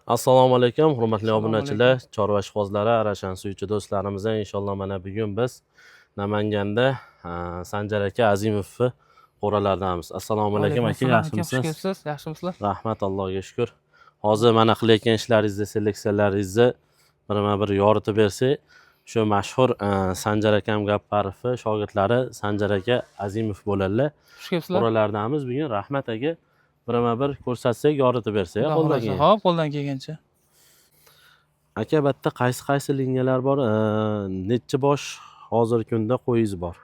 Assalomu alaykum, hurmatli Assalomu obunachilar, chorva ishqibozlari, arashan suyuvchi do'stlarimiz. Inshaalloh mana bugun biz Namanganda Sanjar aka Azimovni qo'ralardamiz. Assalomu alaykum aka, Alaykum aka, xush yaxshimisiz? kelibsiz. Yaxshimisizlar? Rahmat, Allohga shukr. Hozir mana qilayotgan ishlaringizni, seleksiyalaringizni birma-bir yoritib bersak, shu mashhur Sanjar akam Gapparovni shogirdlari Sanjar aka Azimov bo'ladilar. Xush kelibsizlar. Qo'ralardamiz bugun. Rahmat aka, birma-bir ko'rsatsak, yoritib bersak, qo'ldan kelgan. Hop, qo'ldan kelgancha. Aka, bitta qaysi liniyalar bor? Necha bosh hozirgi kunda qo'yingiz bor?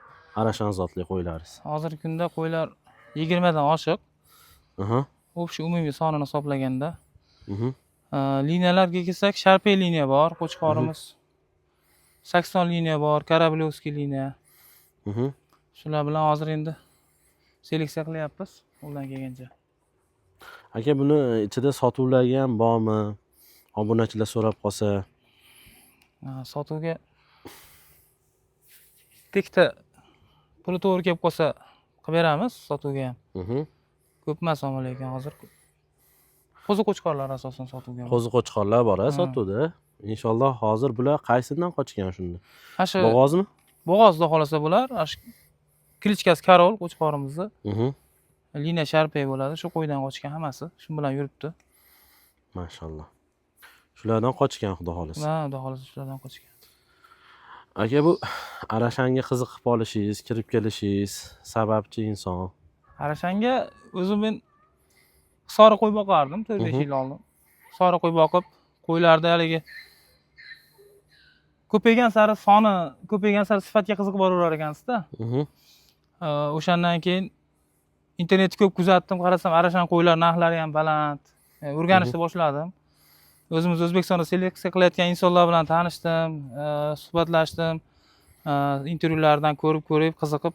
Arashan zotli qo'ylaringiz. Hozirgi kunda qo'ylar 20 dan oshiq. Aha. O'sha umumiy sonini hisoblaganda. Mhm. Liniyalarga kelsak, Sharpay liniya bor, Qo'chqorimiz. Sakson liniya bor, Karablevskiy liniya. Mhm. Shular bilan hozir endi seleksiya qilyapmiz, qo'ldan kelgancha. Aka, buni ichida sotuvlarga ham bormi? Obunachilar so'rab qolsa. Sotuvga tekta puli to'g'ri kelib qolsa qilib beramiz sotuvga ham. Mhm. Ko'p emas lekin hozir. Qo'zi qo'chqorlar asosan sotuvga. Qo'zi qo'chqorlar bor sotuvda. Inshaalloh hozir bular qaysidan qochgan shunda? Shu Bo'g'ozmi? Bo'g'ozda xolasa bular, klichkasi Karol qo'chqorimizni. Mhm. Liniya Sharpay bo'ladi, shu qo'ydan qochgan hammasi. Shu bilan yuribdi. Mashalloh. Shulardan qochgan, xudo xolasa. Ha, xudo xolasa shulardan qochgan. Aka, bu arashanga qiziqib qolishingiz, kirib kelishingiz sababchi inson. Arashanga o'zim men sori qo'y boqardim 4-5 yil oldin. Sori qo'y boqib, qo'ylarda haligi ko'paygan sari soni, ko'paygan sari sifatga qiziqib boraverar ekansizda. O'shandan keyin internetni ko'p kuzatdim, qarasam arashan qo'ylar narxlari ham baland. O'rganishni boshladim. O'zimiz O'zbekistonda seleksiya qilayotgan insonlar bilan tanishdim, suhbatlashdim. Intervyulardan ko'rib, qiziqib,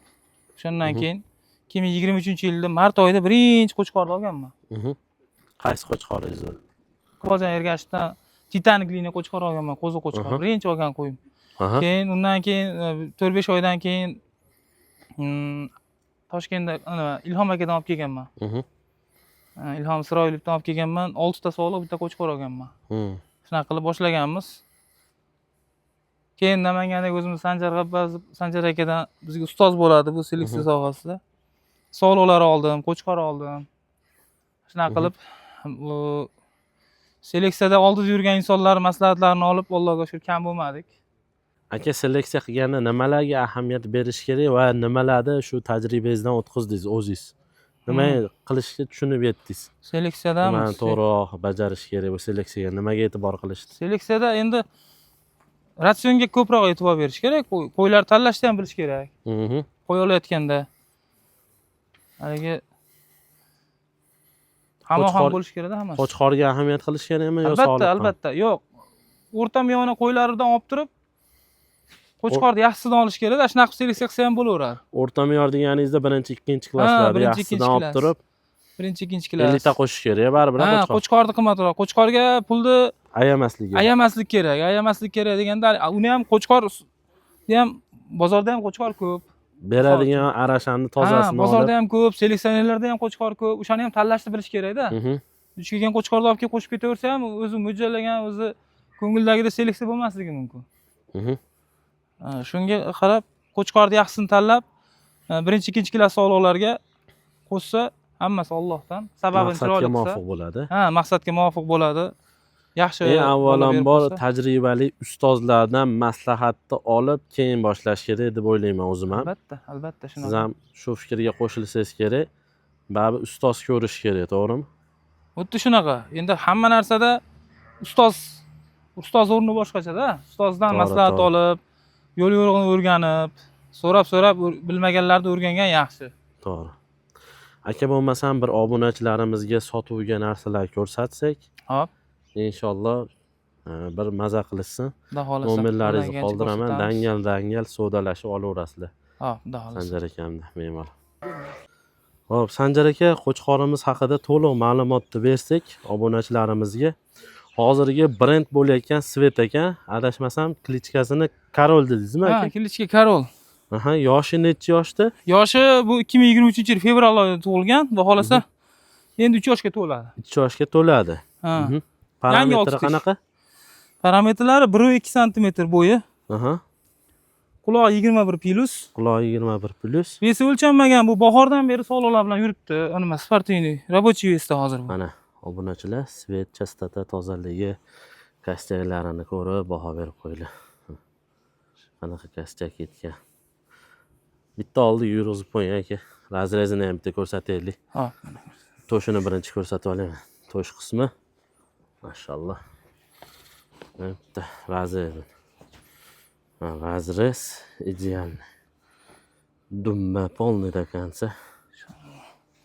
o'shandan keyin 2023-yilda mart oyida birinchi qo'chqorni olganman. Qaysi qo'chqoringiz? Qozon Ergashevdan Titanik liniya qo'chqor olganman, qo'zi qo'chqor. Birinchi olgan qo'yim. Keyin undan keyin 4-5 oydan keyin Toshkentda Ilhom akadan olib kelganman. Ilhom Siroyevdan olib kelganman. 6 ta sog'liq, bitta qo'chqor olganman. Shunaqa qilib boshlaganmiz. Keyin Namangandagi o'zimiz Sanjar akadan bizga ustoz bo'ladi bu seleksiya sohasida. Sog'liqlar oldim, qo'chqor oldim. Shunaqa qilib seleksiyada oldida yurgan insonlar maslahatlarini olib, Allohga shukr kam bo'lmadik. Aka, seleksiya qilganda nimalarga ahamiyat berish kerak va nimalarni shu tajribangizdan o'tkazdingiz o'zingiz? Nima qilishga tushunib yetdingiz? Seleksiyadan nimani to'g'riroq bajarish kerak bu seleksiyaga? Nimaga e'tibor qilishdi? Seleksiyada endi ratsionga ko'proq e'tibor berish kerak. Qo'ylar tanlashni ham bilish kerak. Qo'y olayotganda haligi hamma bo'lish kerak-da hammasi. Qo'chqorga ahamiyat qilish kerakmi yo sog'liqqa? Albatta. Yo'q. O'rta miyona qo'ylaridan olib turib, qo'chqorni yaxshisidan olish kerak-da, shunaqa seleksiya qilsa ham bo'laveradi. O'rta me'yor deganingizda 1-2 klasslarda yaxshisidan olib turib, 1-2 klass. 50 ta qo'shish kerak, baribir qo'chqor. Qo'chqorni qimmatroq. Qo'chqorga pulni ayamaslik kerak. Ayamaslik kerak deganda, uni ham qo'chqor ham bozorda ham qo'chqor ko'p. Beradigan arashanni tozasini olib. Bozorda ham ko'p, seleksionerlarda ham qo'chqor ko'p. O'shani ham tanlashni bilish kerak-da. Duch kelgan qo'chqorni olib kelib qo'shib ketaversa ham o'zi mo'ljallagan, o'zi ko'ngildagida seleksiya bo'lmasligi mumkin. Shunga qarab qo'chqorni yaxshisini tanlab, 1-2 klass sog'liqlarga qo'shsa, hammasi Allohdan. Sababini chiroyli qilsa, muvofiq bo'ladi. Maqsadga muvofiq bo'ladi. Yaxshi. Avvalambor tajribali ustozlardan maslahatni olib, keyin boshlash kerak deb o'ylayman o'zim ham. Albatta shunaqa. Siz ham shu fikrga qo'shilsangiz kerak. Baribir ustoz ko'rish kerak, to'g'rimi? Xuddi shunaqa. Endi hamma narsada ustoz o'rni boshqacha-da. Ustozdan maslahat olib, yo'l yo'rig'ini o'rganib, so'rab bilmaganlarni o'rgangan yaxshi. To'g'ri. Aka, bo'lmasam bir obunachilarimizga sotuvga narsalar ko'rsatsak, hop, inshaalloh bir maza qilishsin. Nomerlaringizni qoldiraman, dangal savdolashib olaverasizlar. Hop, xudo xolasa. Sanjar akamda bemalol. Hop, Sanjar aka, qo'chqorimiz haqida to'liq ma'lumotni bersak obunachilarimizga. Hozirgi brend bo'layotgan Svet aka, adashmasam, klichkasini Karol dedingizmi aka? Klichka Karol. Yoshi necha yoshda? Yoshi bu 2023-yil fevral oyida tug'ilgan, va xolasa endi 3 yoshga to'ladi. 3 yoshga to'ladi. Parametri olqishtish. qanaqa? Parametrlari 1,2 sm bo'yi. Aha. Quloq 21 plus. Quloq 21 plus. Vesi o'lchanmagan, bu bahordan beri sololar bilan yuribdi. Nima, sportiniy, рабочий vesda hozir bu. Mana obunachilar svet, chastota, tozaligi, kostyuklarini ko'rib baho berib qo'yinglar. Qanaqa kostyuk ketgan. Bitta oldi yurg'izib qo'ying aka. Razrezini ham bitta ko'rsataylik. Ha. To'shini birinchi ko'rsatib olaman. To'sh qismi. Mashalloh. Bitta razrez. Razrez idealniy. Dumma полный до конца.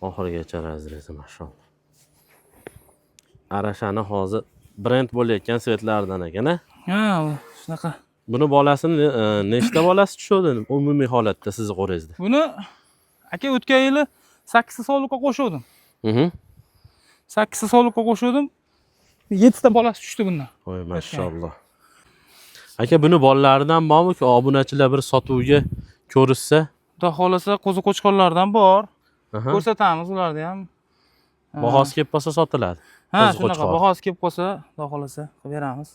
Oxirigacha razrezi mashalloh. Arashani hozir brend bo'layotgan svetlardan ekan-a? Ha, shunaqa. Buni bolasini nechta bolasi tushadi umumiy holatda sizni qo'ringizda? Buni aka o'tgan yili 8 ta sovliqqa qo'shuvdim. 8 ta sovliqqa qo'shuvdim. 7 ta bolasi tushdi bundan. Voy mashalloh. Aka buni bolalaridan bormi-ku obunachilar bir sotuvga ko'rishsa? Xudo xolasa qo'zi qo'chqorlardan bor. Aha. Ko'rsatamiz ularni ham. Bahosi kelib qolsa sotiladi. Ha, Qo'zi shunaqa qo'chqor. bahosi kelib qolsa, xudo xolasa qilib beramiz.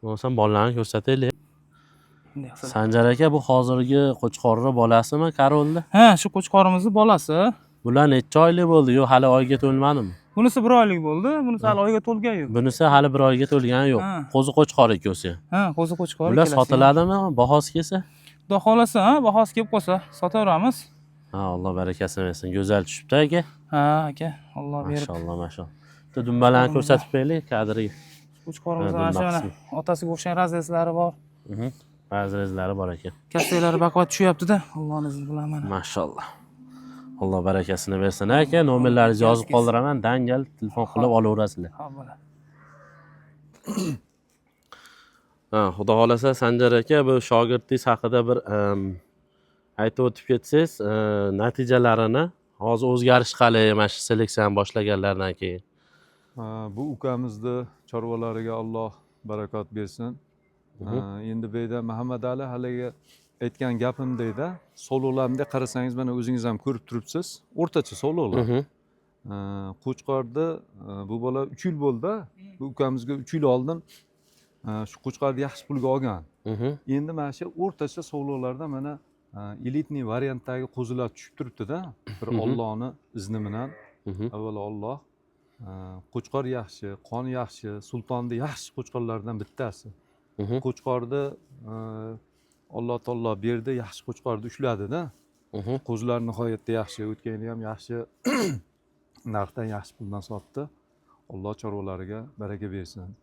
Bo'lsam bolalarni ko'rsataylik. Bunday qilib. Sanjar aka bu hozirgi qo'chqorni bolasimi Karolda? Ha, shu qo'chqorimizni bolasi. Bular necha oylik bo'ldi? Yo hali oyga to'lmadimi? Bunisi 1 oylik bo'ldi, bunisi hali oyga to'lgani yo'q. Bunisi hali 1 oyga to'lgani yo'q. Ha. Qo'zi qo'chqor ekan. Ha, qo'zi qo'chqor. Bular ikkalasi ham. sotiladimi? Bahosi kelsa? Xudo xolasa, ha, bahosi kelib qolsa sotaveramiz. Ha, Alloh barakasini bersin. Go'zal tushibdi aka. Ha, aka, Alloh berib. Mashalloh, mashalloh. Bitta dumbalarni ko'rsatib qo'yaylik kadriga. Qo'chqorimizni Ha, mana shu mana dumba otasiga o'xshagan razrezlari bor. Razrezlari bor ekan. Kassaylari baquvvat tushyapti-da, Allohning izni bilan mana. Mashalloh. Alloh barakasini bersin aka. Nomerlaringizni yozib qoldiraman. Dangal telefon qilib olaverasizlar. Ha, bo'ladi. Ha, xudo xolasa Sanjar aka bu shogirdingiz haqida bir aytib o'tib ketsangiz, natijalarini hozir o'zgarish qalay mana shu seleksiyani boshlaganlardan keyin. Bu ukamizni chorvalariga Alloh barakot bersin. Endi bu yerda Muhammad Ali haligi aytgan gapimdayda sololarni qarasangiz mana o'zingiz ham ko'rib turibsiz. O'rtacha sololar. Qo'chqorni bu bola 3 yil bo'ldi. Bu ukamizga 3 yil oldin shu qo'chqorni yaxshi pulga olgan. Endi mana shu o'rtacha sololarda mana elitniy variantdagi qo'zilar tushib turibdi-da. Bir Allohning izni bilan. Avvalo Alloh qo'chqor yaxshi, qon yaxshi, sultonni yaxshi qo'chqorlardan bittasi. Qo'chqorni Alloh taolo berdi, yaxshi qo'chqorni ushladida. Qo'zilar nihoyatda yaxshi, o'tgan yili ham yaxshi narxdan yaxshi puldan sotdi. Alloh chorvalariga baraka bersin.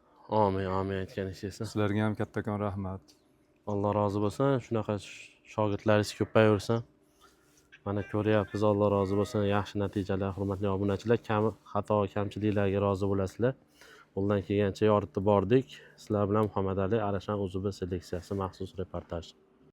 Amin, amin aytganingiz. Sizlarga ham kattakon rahmat. Alloh rozi bo'lsin. Shunaqa shogirdlaringiz ko'payaversin. Mana ko'ryapmiz, Alloh rozi bo'lsin. Yaxshi natijalar, hurmatli obunachilar. Xato, kamchiliklarga rozi bo'lasizlar. Qo'ldan kelgancha yoritib bordik. Sizlar bilan Muhammad Ali Arashan Uzubi seleksiyasi maxsus reportaj.